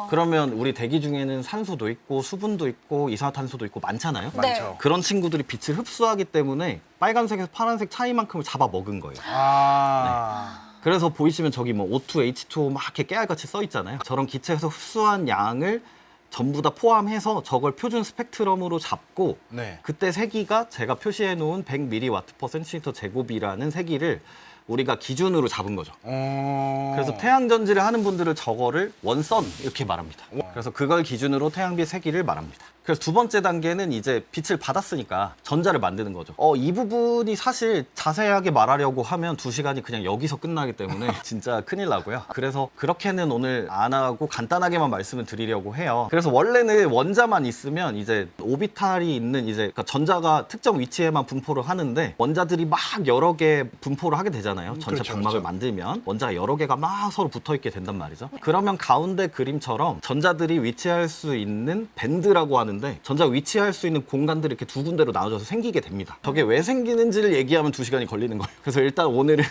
Speaker 1: 그러면 우리 대기 중에는 산소도 있고 수분도 있고 이산화탄소도 있고 많잖아요.
Speaker 3: 네.
Speaker 2: 많죠.
Speaker 1: 그런 친구들이 빛을 흡수하기 때문에 빨간색에서 파란색 차이만큼을 잡아먹은 거예요.
Speaker 2: 아.
Speaker 1: 그래서 보이시면 저기 뭐 O2, H2O 막 이렇게 깨알같이 써 있잖아요. 저런 기체에서 흡수한 양을 전부 다 포함해서 저걸 표준 스펙트럼으로 잡고
Speaker 2: 네.
Speaker 1: 그때 세기가 제가 표시해 놓은 100mW/cm 제곱이라는 세기를 우리가 기준으로 잡은 거죠. 그래서 태양전지를 하는 분들은 저거를 원선 이렇게 말합니다. 그래서 그걸 기준으로 태양빛 세기를 말합니다. 그래서 두 번째 단계는 이제 빛을 받았으니까 전자를 만드는 거죠. 이 부분이 사실 자세하게 말하려고 하면 2시간이 그냥 여기서 끝나기 때문에 진짜 큰일 나고요. 그래서 그렇게는 오늘 안 하고 간단하게만 말씀을 드리려고 해요. 그래서 원래는 원자만 있으면 이제 오비탈이 있는 이제 그러니까 전자가 특정 위치에만 분포를 하는데 원자들이 막 여러 개 분포를 하게 되잖아요. 전체
Speaker 2: 그렇죠,
Speaker 1: 방막을
Speaker 2: 그렇죠.
Speaker 1: 만들면 원자가 여러 개가 막 서로 붙어 있게 된단 말이죠. 그러면 가운데 그림처럼 전자들이 위치할 수 있는 밴드라고 하는데 전자가 위치할 수 있는 공간들이 이렇게 두 군데로 나눠져서 생기게 됩니다. 저게 왜 생기는지를 얘기하면 2시간이 걸리는 거예요. 그래서 일단 오늘은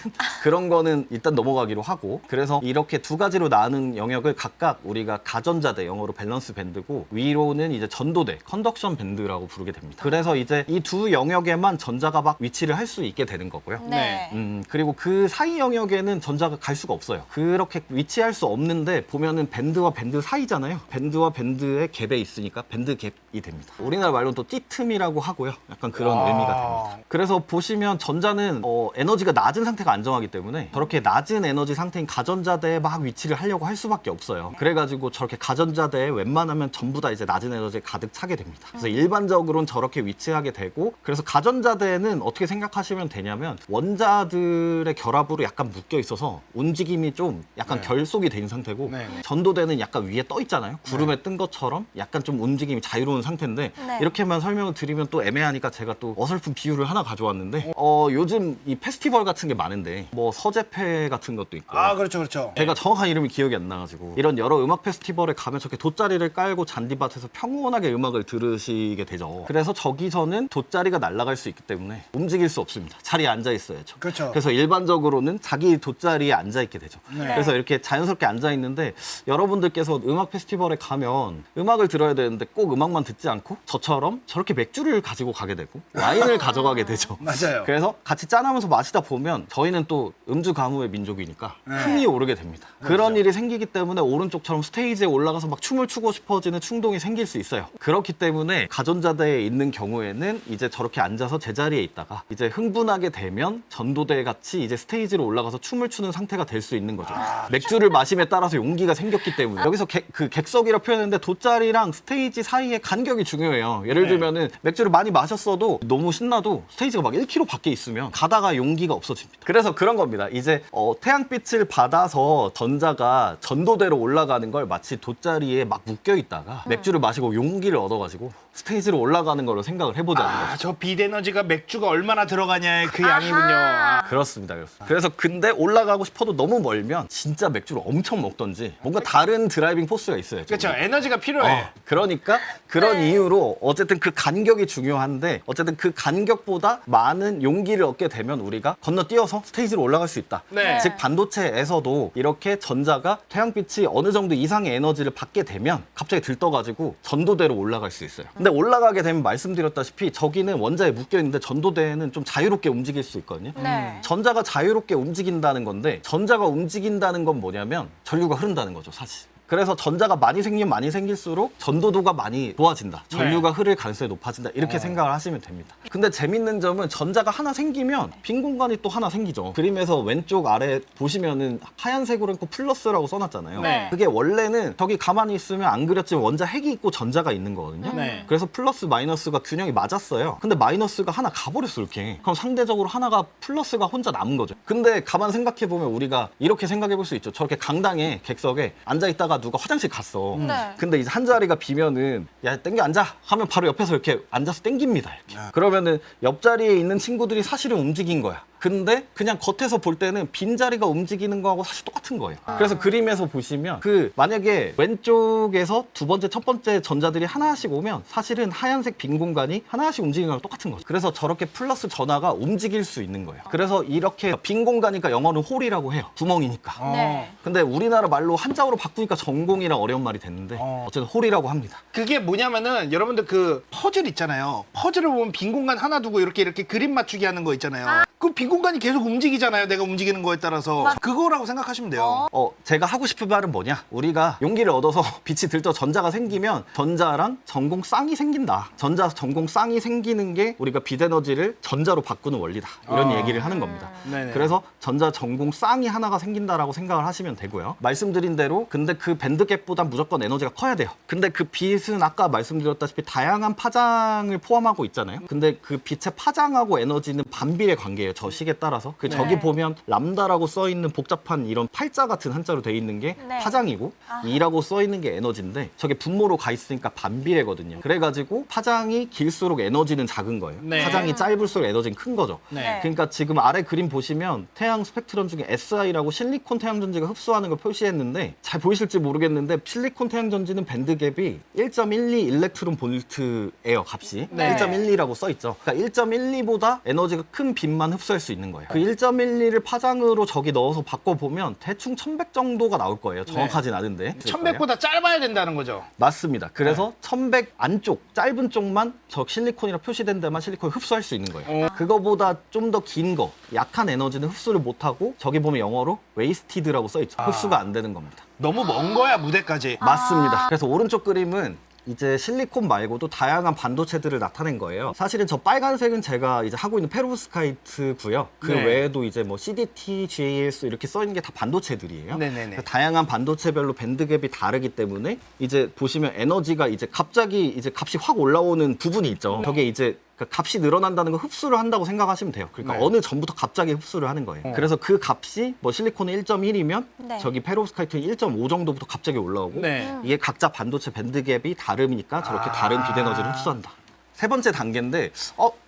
Speaker 1: 그런 거는 일단 넘어가기로 하고 그래서 이렇게 두 가지로 나눈 영역을 각각 우리가 가전자대 영어로 밸런스 밴드고 위로는 이제 전도대 컨덕션 밴드라고 부르게 됩니다. 그래서 이제 이 두 영역에만 전자가 막 위치를 할 수 있게 되는 거고요.
Speaker 3: 네.
Speaker 1: 그리고 그 사이 영역에는 전자가 갈 수가 없어요. 그렇게 위치할 수 없는데 보면은 밴드와 밴드 사이잖아요. 밴드와 밴드의 갭에 있으니까 밴드 갭이 됩니다. 우리나라 말로는 또 띠틈이라고 하고요. 약간 그런 의미가 됩니다. 그래서 보시면 전자는 에너지가 낮은 상태가 안정하기 때문에 저렇게 낮은 에너지 상태인 가전자대에 막 위치를 하려고 할 수밖에 없어요. 그래가지고 저렇게 가전자대에 웬만하면 전부 다 이제 낮은 에너지에 가득 차게 됩니다. 그래서 일반적으로는 저렇게 위치하게 되고 그래서 가전자대는 어떻게 생각하시면 되냐면 원자들의 결합으로 약간 묶여 있어서 움직임이 좀 약간
Speaker 2: 네.
Speaker 1: 결속이 된 상태고
Speaker 2: 네.
Speaker 1: 전도대는 약간 위에 떠 있잖아요. 구름에 뜬 것처럼 약간 좀 움직임이 자유 자유로운 상태인데
Speaker 3: 네.
Speaker 1: 이렇게만 설명을 드리면 또 애매하니까 제가 또 어설픈 비유를 하나 가져왔는데 요즘 이 페스티벌 같은 게 많은데 뭐 서재페 같은 것도 있고
Speaker 2: 아, 그렇죠, 그렇죠.
Speaker 1: 제가 정확한 이름이 기억이 안 나가지고 이런 여러 음악 페스티벌에 가면 저렇게 돗자리를 깔고 잔디밭에서 평온하게 음악을 들으시게 되죠. 그래서 저기서는 돗자리가 날아갈 수 있기 때문에 움직일 수 없습니다. 자리에 앉아 있어야죠.
Speaker 2: 그렇죠.
Speaker 1: 그래서 일반적으로는 자기 돗자리에 앉아 있게 되죠.
Speaker 2: 네.
Speaker 1: 그래서 이렇게 자연스럽게 앉아 있는데 여러분들께서 음악 페스티벌에 가면 음악을 들어야 되는데 꼭 음악만 듣지 않고 저처럼 저렇게 맥주를 가지고 가게 되고 와인을 가져가게 되죠.
Speaker 2: 맞아요.
Speaker 1: 그래서 같이 짠하면서 마시다 보면 저희는 또 음주 가무의 민족이니까 흥이 오르게 됩니다. 그런 일이 생기기 때문에 오른쪽처럼 스테이지에 올라가서 막 춤을 추고 싶어지는 충동이 생길 수 있어요. 그렇기 때문에 가존자대에 있는 경우에는 이제 저렇게 앉아서 제자리에 있다가 이제 흥분하게 되면 전도대 같이 이제 스테이지로 올라가서 춤을 추는 상태가 될 수 있는 거죠. 맥주를 마심에 따라서 용기가 생겼기 때문에 여기서 그 객석이라 표현했는데 돗자리랑 스테이지 사이의 간격이 중요해요. 예를
Speaker 2: 네.
Speaker 1: 들면은 맥주를 많이 마셨어도 너무 신나도 스테이지가 막 1km 밖에 있으면 가다가 용기가 없어집니다. 그래서 그런 겁니다. 이제 태양빛을 받아서 전자가 전도대로 올라가는 걸 마치 돗자리에 막 묶여 있다가 맥주를 마시고 용기를 얻어가지고 스테이지로 올라가는 걸로 생각을 해보자는 거죠.
Speaker 2: 아, 저 빛에너지가 맥주가 얼마나 들어가냐의 그 양이군요. 아.
Speaker 1: 그렇습니다. 그래서 근데 올라가고 싶어도 너무 멀면 진짜 맥주를 엄청 먹던지 뭔가 다른 드라이빙 포스가 있어요.
Speaker 2: 그렇죠. 에너지가 필요해.
Speaker 1: 그러니까 그런
Speaker 3: 네.
Speaker 1: 이유로 어쨌든 그 간격이 중요한데 어쨌든 그 간격보다 많은 용기를 얻게 되면 우리가 건너뛰어서 스테이지로 올라갈 수 있다.
Speaker 2: 네.
Speaker 1: 즉 반도체에서도 이렇게 전자가 태양빛이 어느 정도 이상의 에너지를 받게 되면 갑자기 들떠가지고 전도대로 올라갈 수 있어요. 근데 올라가게 되면 말씀드렸다시피 저기는 원자에 묶여 있는데 전도대는 좀 자유롭게 움직일 수 있거든요.
Speaker 3: 네.
Speaker 1: 전자가 자유롭게 움직인다는 건데 전자가 움직인다는 건 뭐냐면 전류가 흐른다는 거죠, 사실. 그래서 전자가 많이 생기면 많이 생길수록 전도도가 많이 좋아진다. 전류가 흐를 가능성이 높아진다. 이렇게 생각을 하시면 됩니다. 근데 재밌는 점은 전자가 하나 생기면 빈 공간이 또 하나 생기죠. 그림에서 왼쪽 아래 보시면은 하얀색으로 있고 플러스라고 써놨잖아요.
Speaker 2: 네.
Speaker 1: 그게 원래는 저기 가만히 있으면 안 그렸지만 원자 핵이 있고 전자가 있는 거거든요.
Speaker 2: 네.
Speaker 1: 그래서 플러스 마이너스가 균형이 맞았어요. 근데 마이너스가 하나 가버렸어 이렇게. 그럼 상대적으로 하나가 플러스가 혼자 남은 거죠. 근데 가만 생각해보면 우리가 이렇게 생각해볼 수 있죠. 저렇게 강당에 객석에 앉아있다가 누가 화장실 갔어.
Speaker 3: 네.
Speaker 1: 근데 이제 한 자리가 비면은 야 땡겨 앉아 하면 바로 옆에서 이렇게 앉아서 땡깁니다. 이렇게. 그러면은 옆자리에 있는 친구들이 사실은 움직인 거야. 근데 그냥 겉에서 볼 때는 빈자리가 움직이는 거하고 사실 똑같은 거예요. 그래서 그림에서 보시면 그 만약에 왼쪽에서 두 번째, 첫 번째 전자들이 하나씩 오면 사실은 하얀색 빈 공간이 하나씩 움직이는 거랑 똑같은 거죠. 그래서 저렇게 플러스 전하가 움직일 수 있는 거예요. 그래서 이렇게 빈 공간이니까 영어는 홀이라고 해요. 구멍이니까.
Speaker 3: 네.
Speaker 1: 근데 우리나라 말로 한자어로 바꾸니까 전공이랑 어려운 말이 됐는데 어쨌든 홀이라고 합니다.
Speaker 2: 그게 뭐냐면은 여러분들 그 퍼즐 있잖아요. 퍼즐을 보면 빈 공간 하나 두고 이렇게 그림 맞추기 하는 거 있잖아요. 그 빈 공간이 계속 움직이잖아요. 내가 움직이는 거에 따라서. 그거라고 생각하시면 돼요.
Speaker 1: 제가 하고 싶은 말은 뭐냐? 우리가 용기를 얻어서 빛이 들떠 전자가 생기면 전자랑 전공 쌍이 생긴다. 전자 전공 쌍이 생기는 게 우리가 빛 에너지를 전자로 바꾸는 원리다. 이런 얘기를 하는 겁니다.
Speaker 2: 네네.
Speaker 1: 그래서 전자 전공 쌍이 하나가 생긴다라고 생각을 하시면 되고요. 말씀드린 대로 근데 그 밴드갭보다 무조건 에너지가 커야 돼요. 근데 그 빛은 아까 말씀드렸다시피 다양한 파장을 포함하고 있잖아요. 근데 그 빛의 파장하고 에너지는 반비례 관계예요. 저 식에 따라서. 그 저기 보면 람다라고 써 있는 복잡한 이런 팔자 같은 한자로 돼 있는 게
Speaker 3: 네.
Speaker 1: 파장이고 이라고 써 있는 게 에너지인데 저게 분모로 가 있으니까 반비례거든요. 그래가지고 파장이 길수록 에너지는 작은 거예요.
Speaker 2: 네.
Speaker 1: 파장이 짧을수록 에너지는 큰 거죠.
Speaker 2: 네.
Speaker 1: 그러니까 지금 아래 그림 보시면 태양 스펙트럼 중에 SI라고 실리콘 태양전지가 흡수하는 걸 표시했는데 잘 보이실지 모르겠는데 실리콘 태양전지는 밴드갭이 1.12 일렉트론 볼트예요, 값이.
Speaker 2: 네.
Speaker 1: 1.12라고 써 있죠. 그러니까 1.12보다 에너지가 큰 빛만 흡수할 수 있는 거예요. 그 1.12를 파장으로 저기 넣어서 바꿔보면 대충 1100 정도가 나올 거예요. 정확하진 않은데.
Speaker 2: 1100보다 짧아야 된다는 거죠.
Speaker 1: 맞습니다. 그래서 1100 안쪽, 짧은 쪽만 저 실리콘이라 표시된 데만 실리콘을 흡수할 수 있는 거예요. 그거보다 좀 더 긴 거, 약한 에너지는 흡수를 못하고 저기 보면 영어로 wasted라고 써있죠. 흡수가 안 되는 겁니다.
Speaker 2: 너무 먼 거야, 무대까지.
Speaker 1: 맞습니다. 그래서 오른쪽 그림은 이제 실리콘 말고도 다양한 반도체들을 나타낸 거예요. 사실은 저 빨간색은 제가 이제 하고 있는 페로브스카이트고요. 그
Speaker 2: 네.
Speaker 1: 외에도 이제 뭐 CDT, GAS 이렇게 써 있는 게 다 반도체들이에요.
Speaker 2: 네네네.
Speaker 1: 다양한 반도체별로 밴드갭이 다르기 때문에 이제 보시면 에너지가 이제 갑자기 이제 값이 확 올라오는 부분이 있죠. 저게 이제 그러니까 값이 늘어난다는 건 흡수를 한다고 생각하시면 돼요. 그러니까
Speaker 2: 네.
Speaker 1: 어느 전부터 갑자기 흡수를 하는 거예요. 그래서 그 값이 뭐 실리콘은 1.1이면
Speaker 3: 네.
Speaker 1: 저기 페로브스카이트는 1.5 정도부터 갑자기 올라오고
Speaker 2: 네.
Speaker 1: 이게 각자 반도체 밴드갭이 다르니까 저렇게 다른 빛에너지를 흡수한다. 세 번째 단계인데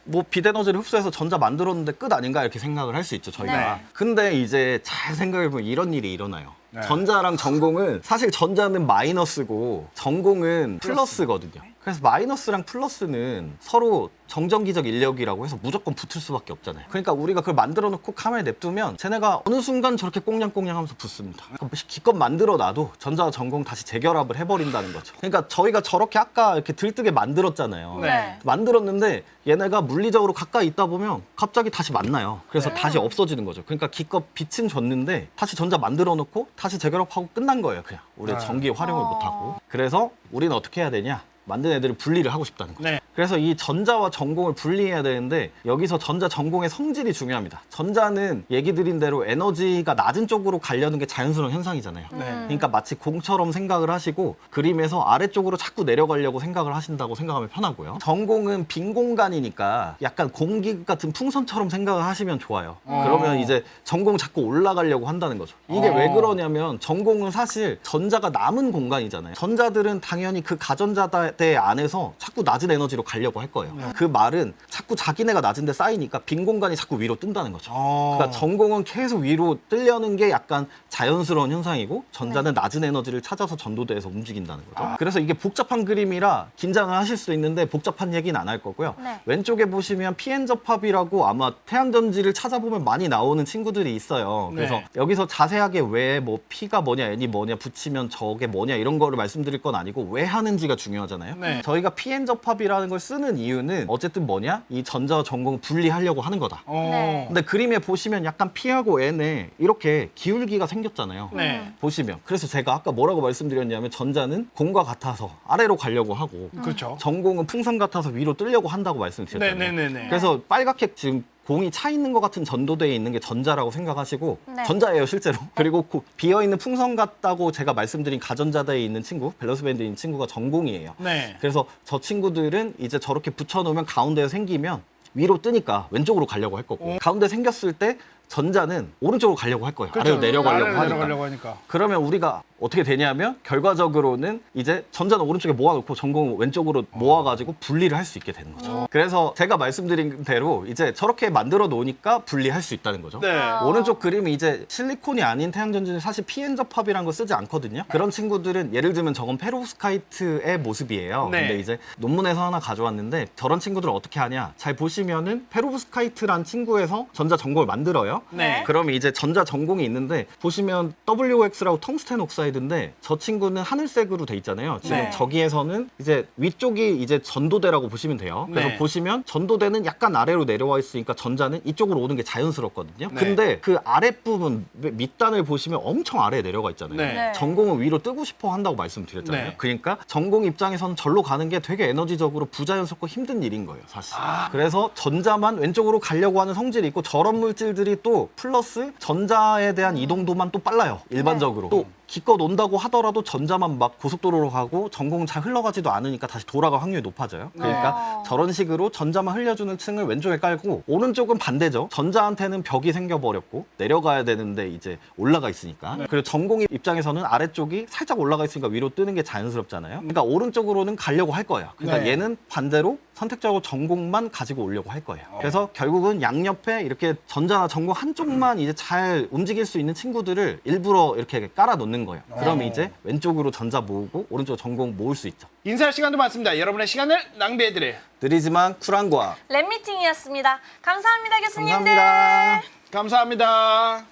Speaker 1: 뭐 빛에너지를 흡수해서 전자 만들었는데 끝 아닌가 이렇게 생각을 할 수 있죠 저희가.
Speaker 3: 네.
Speaker 1: 근데 이제 잘 생각해보면 이런 일이 일어나요.
Speaker 2: 네.
Speaker 1: 전자랑 전공은 사실 전자는 마이너스고 전공은 플러스거든요. 그래서 마이너스랑 플러스는 서로 정전기적 인력이라고 해서 무조건 붙을 수밖에 없잖아요. 그러니까 우리가 그걸 만들어 놓고 카메라에 냅두면 쟤네가 어느 순간 저렇게 꽁냥꽁냥 하면서 붙습니다. 기껏 만들어 놔도 전자와 전공 다시 재결합을 해버린다는 거죠. 그러니까 저희가 저렇게 아까 이렇게 들뜨게 만들었잖아요.
Speaker 2: 네.
Speaker 1: 만들었는데 얘네가 물리적으로 가까이 있다 보면 갑자기 다시 만나요. 그래서
Speaker 3: 네.
Speaker 1: 다시 없어지는 거죠. 그러니까 기껏 빛은 줬는데 다시 전자 만들어 놓고 다시 재결합하고 끝난 거예요. 그냥 우리
Speaker 2: 네.
Speaker 1: 전기 활용을 못하고. 그래서 우리는 어떻게 해야 되냐? 만든 애들을 분리를 하고 싶다는 거죠.
Speaker 2: 네.
Speaker 1: 그래서 이 전자와 전공을 분리해야 되는데 여기서 전자 전공의 성질이 중요합니다. 전자는 얘기 드린 대로 에너지가 낮은 쪽으로 가려는 게 자연스러운 현상이잖아요.
Speaker 2: 네.
Speaker 1: 그러니까 마치 공처럼 생각을 하시고 그림에서 아래쪽으로 자꾸 내려가려고 생각을 하신다고 생각하면 편하고요. 전공은 빈 공간이니까 약간 공기 같은 풍선처럼 생각을 하시면 좋아요. 그러면 이제 전공 자꾸 올라가려고 한다는 거죠. 이게 왜 그러냐면 전공은 사실 전자가 남은 공간이잖아요. 전자들은 당연히 그 가전자대 안에서 자꾸 낮은 에너지로 가려고 할 거예요. 그 말은 자꾸 자기네가 낮은데 쌓이니까 빈 공간이 자꾸 위로 뜬다는 거죠. 그러니까 전공은 계속 위로 뜨려는 게 약간 자연스러운 현상이고 전자는 낮은 에너지를 찾아서 전도대에서 움직인다는 거죠. 그래서 이게 복잡한 그림이라 긴장을 하실 수 있는데 복잡한 얘기는 안 할 거고요.
Speaker 3: 네.
Speaker 1: 왼쪽에 보시면 PN 접합이라고 아마 태양전지를 찾아보면 많이 나오는 친구들이 있어요. 그래서
Speaker 2: 네.
Speaker 1: 여기서 자세하게 왜 뭐 P가 뭐냐 N이 뭐냐 붙이면 저게 뭐냐 이런 거를 말씀드릴 건 아니고 왜 하는지가 중요하잖아요.
Speaker 2: 네.
Speaker 1: 저희가 PN 접합이라는 걸 쓰는 이유는 어쨌든 뭐냐? 이 전자와 전공을 분리하려고 하는 거다.
Speaker 3: 네.
Speaker 1: 근데 그림에 보시면 약간 P하고 N에 이렇게 기울기가 생겼잖아요.
Speaker 2: 네.
Speaker 1: 보시면. 그래서 제가 아까 뭐라고 말씀드렸냐면 전자는 공과 같아서 아래로 가려고 하고
Speaker 2: 그렇죠.
Speaker 1: 전공은 풍선 같아서 위로 뜨려고 한다고 말씀드렸잖아요.
Speaker 2: 네네네네.
Speaker 1: 그래서 빨갛게 지금 공이 차 있는 것 같은 전도대에 있는 게 전자라고 생각하시고
Speaker 3: 네.
Speaker 1: 전자예요 실제로. 그리고 비어있는 풍선 같다고 제가 말씀드린 가전자대에 있는 친구, 밸런스 밴드에 있는 친구가 전공이에요.
Speaker 2: 네.
Speaker 1: 그래서 저 친구들은 이제 저렇게 붙여놓으면 가운데에 생기면 위로 뜨니까 왼쪽으로 가려고 할 거고 가운데 생겼을 때 전자는 오른쪽으로 가려고 할 거예요. 아래로 내려가려고
Speaker 2: 아래로
Speaker 1: 하니까.
Speaker 2: 내려가려고 하니까.
Speaker 1: 그러면 우리가 어떻게 되냐면 결과적으로는 이제 전자는 오른쪽에 모아놓고 전공은 왼쪽으로 모아가지고 분리를 할 수 있게 되는 거죠. 그래서 제가 말씀드린 대로 이제 저렇게 만들어 놓으니까 분리할 수 있다는 거죠.
Speaker 2: 네.
Speaker 1: 오른쪽 그림이 이제 실리콘이 아닌 태양전지는 사실 PN 접합이라는 거 쓰지 않거든요. 그런 친구들은 예를 들면 저건 페로브스카이트의 모습이에요.
Speaker 2: 네.
Speaker 1: 근데 이제 논문에서 하나 가져왔는데 저런 친구들은 어떻게 하냐? 잘 보시면은 페로브스카이트란 친구에서 전자 전공을 만들어요.
Speaker 2: 네.
Speaker 1: 그러면 이제 전자 전공이 있는데 보시면 WOX라고 텅스텐 옥사이드인데 저 친구는 하늘색으로 돼 있잖아요. 지금
Speaker 3: 네.
Speaker 1: 저기에서는 이제 위쪽이 이제 전도대라고 보시면 돼요. 그래서
Speaker 2: 네.
Speaker 1: 보시면 전도대는 약간 아래로 내려와 있으니까 전자는 이쪽으로 오는 게 자연스럽거든요.
Speaker 2: 네.
Speaker 1: 근데 그 아랫부분 밑단을 보시면 엄청 아래에 내려가 있잖아요.
Speaker 2: 네.
Speaker 3: 네.
Speaker 1: 전공은 위로 뜨고 싶어 한다고 말씀드렸잖아요.
Speaker 2: 네.
Speaker 1: 그러니까 전공 입장에서는 절로 가는 게 되게 에너지적으로 부자연스럽고 힘든 일인 거예요, 사실. 그래서 전자만 왼쪽으로 가려고 하는 성질이 있고 저런 물질들이 또 플러스 전자에 대한 이동도만 또 빨라요, 일반적으로. 또 기껏 온다고 하더라도 전자만 막 고속도로로 가고 전공은 잘 흘러가지도 않으니까 다시 돌아갈 확률이 높아져요. 그러니까 저런 식으로 전자만 흘려주는 층을 왼쪽에 깔고 오른쪽은 반대죠. 전자한테는 벽이 생겨버렸고 내려가야 되는데 이제 올라가 있으니까. 그리고 전공 입장에서는 아래쪽이 살짝 올라가 있으니까 위로 뜨는 게 자연스럽잖아요. 그러니까 오른쪽으로는 가려고 할 거예요. 그러니까
Speaker 2: 네.
Speaker 1: 얘는 반대로 선택적으로 전공만 가지고 오려고 할 거예요. 그래서 결국은 양옆에 이렇게 전자나 전공 한쪽만 이제 잘 움직일 수 있는 친구들을 일부러 이렇게 깔아 놓는 거예요. 그러면 이제 왼쪽으로 전자 모으고 오른쪽으로 전공 모을 수 있죠.
Speaker 2: 인사할 시간도 많습니다. 여러분의 시간을 낭비해드릴.
Speaker 1: 느리지만 쿨한 과학.
Speaker 3: 랩미팅이었습니다. 감사합니다, 교수님들.
Speaker 1: 감사합니다.
Speaker 2: 감사합니다.